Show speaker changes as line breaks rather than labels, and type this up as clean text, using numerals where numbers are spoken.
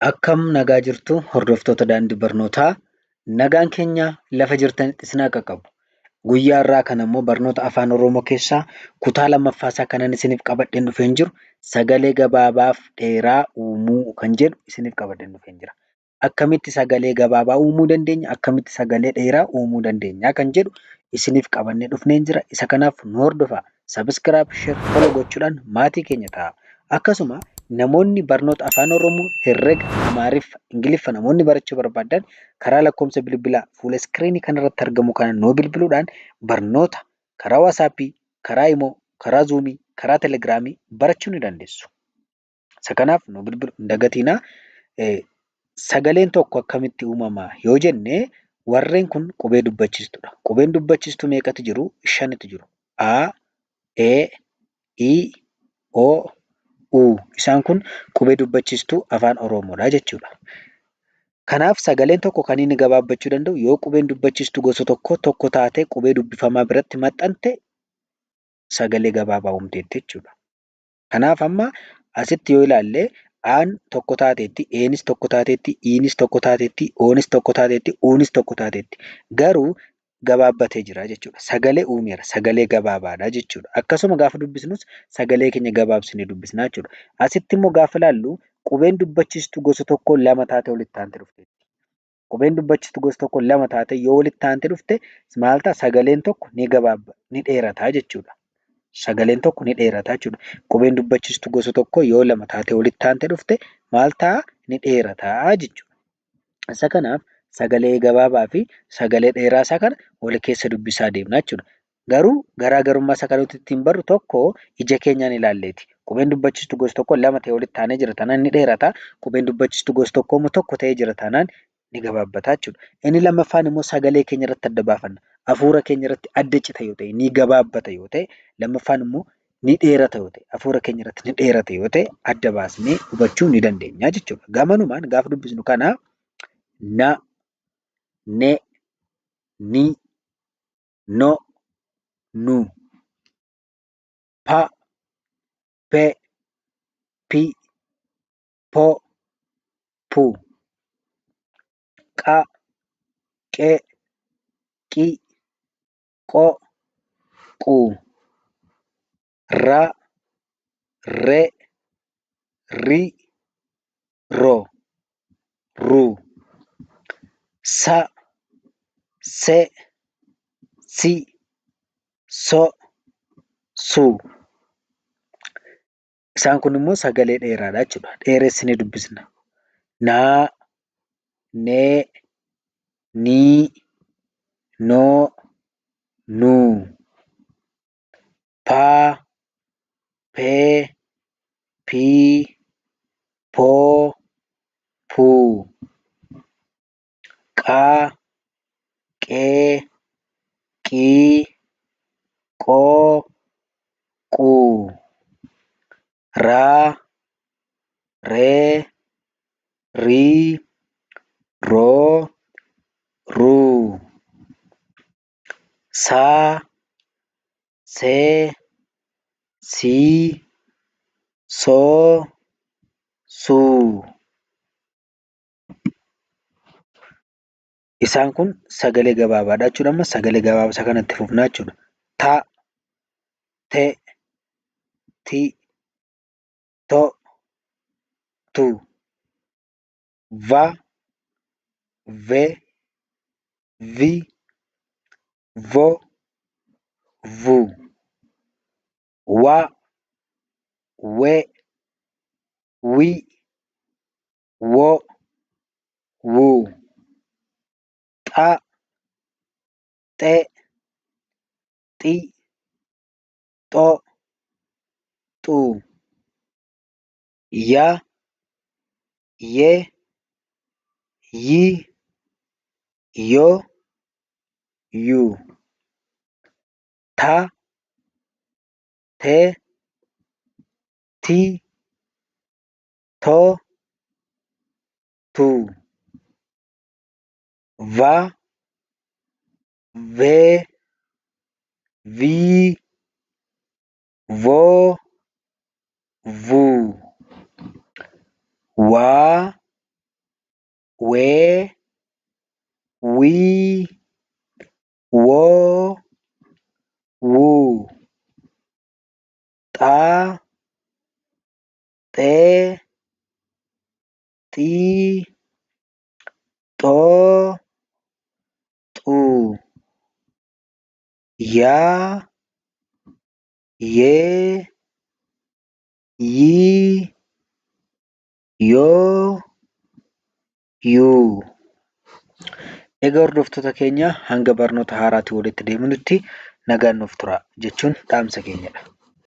Akkam nagaa jirtu hordoftoota daandii barnootaa. Nagaan keenya lafa jirtanitti isin haa qaqqabu. Guyyaa irraa kana immoo barnoota afaan Oromoo keessaa kutaa lammaffaasaa kanan isiniif qabadheen dhufeen jiru sagalee gabaabaaf dheeraa uumuu kan jedhu isiniif qabadheen dhufeen jira. Akkamitti sagalee gabaabaa uumuu dandeenya? Akkamitti sagalee dheeraa uumuu dandeenya? Kan jedhu isiniif qabannee dhufneen jira. Isa kanaaf nu hordofaa. Sabiskiraayib, sheer, foloo gochuudhaan maatii keenya ta'a. Akkasuma namoonni barnoota afaan Oromoo, herrega, Amaariffaa, Ingiliffa namoonni barachuu barbaadan karaa lakkoofsa bilbilaa fuula iskiriinii kanarratti argamu kana nuu bilbiluudhaan barnoota karaa waatsaappii, karaa imoo, karaa zuumii, karaa telegiraamii barachuu ni dandeessu. Isa kanaaf nuu bilbiluu hin dagatinaa. Sagaleen tokko akkamitti uumama yoo jenne warreen kun qubee dubbachiistuudha. Qubeen dubbachiistuu meeqatu jiru? 5tu jiru. A, E, I, O, U. Isaan kun qubee dubbachiistuu afaan Oromoodha jechuudha. Kanaaf sagaleen tokko kan inni gabaabbachuu danda'u yoo qubeen dubbachiistuu gosa tokko taatee qubee dubbifamaa biratti maxxante sagalee gabaabaa uumteetti jechuudha. Kanaaf amma asitti yoo ilaalle Aan tokko taateetti, Eenis tokko taateetti, Iinis tokko taateetti, Oonis tokko taateetti, Uunis tokko taateetti. Garuu gabaabbatee jira jechuudha. Sagalee uumeera. Sagalee gabaabaadha jechuudha. Akkasuma gaafa dubbisnus sagalee keenya gabaabsinee dubbisnaa jechuudha. Asitti immoo gaafa ilaallu qubeen dubbachiistuu gosa tokko lama taatee walitti aantee dhufteetti. Qubeen dubbachiistuu gosa tokko lama taatee yoo walitti aantee dhufte maal ta'a? Sagaleen tokko ni dheerataa jechuudha. Sagaleen tokko ni dheerataa jechuudha. Qubeen dubbachiistuu gosa tokko yoo lama taatee walitti aantee dhufte maal ta'a? Ni dheerataa jechuudha. Isa kanaaf sagalee gabaabaa fi sagalee dheeraa isaa kana wal keessa dubbisaa deemna jechuudha. Garuu garaagarummaa isa kanatti ittiin barru tokko ija keenyaan ilaalleeti. Qubeen dubbachiistuu gosa tokko lama ta'ee walitti aanee jira taanaan ni dheerata. Qubeen dubbachiistuu gosa tokko immoo tokko ta'ee jira taanaan ni gabaabbata jechuudha. Inni lammaffaan immoo sagalee keenya irratti adda baafanna. Hafuura keenya irratti adda cita yoo ta'e, ni gabaabbata yoo ta'e, lammaffaan immoo ni dheerata yoo ta'e, hafuura keenya irratti ni dheerata yoo ta'e adda baasnee hubachuu ni dandeenya jechuudha. Gamanumaan gaafa dubbisnu kana na, ne, ni, no, nu, pa, pe, pi, po, pu, qa, qe, qi, qo, qu, ra, re, ri, ro, ru, sa, se, si, so, su. Isaan kun immoo sagalee dheeraadha jechuudha. Dheeressinee dubbisna. Naa, nee, nii, noo, nuu. Paa, pee, pii, poo, puu. Qaa, qee, qii, qoo, quu. Raa, ree, rii, roo, ruu. Saa, see, sii, soo, suu. Isaan kun sagalee gabaabaadha jechuudha. Amma sagalee gabaabaa isa kanatti fufnaa jechuudha. Ta, te, ti, to, tu. Va, ve, vi, vo, vu. Wa, we, wi, wo, wu. Xa, xe, xi, xo, xu. Ya, ye, yi, yo, yu. Ta, te, ti, to, tu. Va, ve, vi, vo, vu. Waa, wee, wii, woo, wuu, xaa, xee, xii, xoo, xuu, yaa, yee, yii, yoo, yuu. Egaa hordoftoota keenya hanga barnoota haaraatiin walitti deebinutti nagaan nuuf turaa jechuun dhaamsa keenyadha.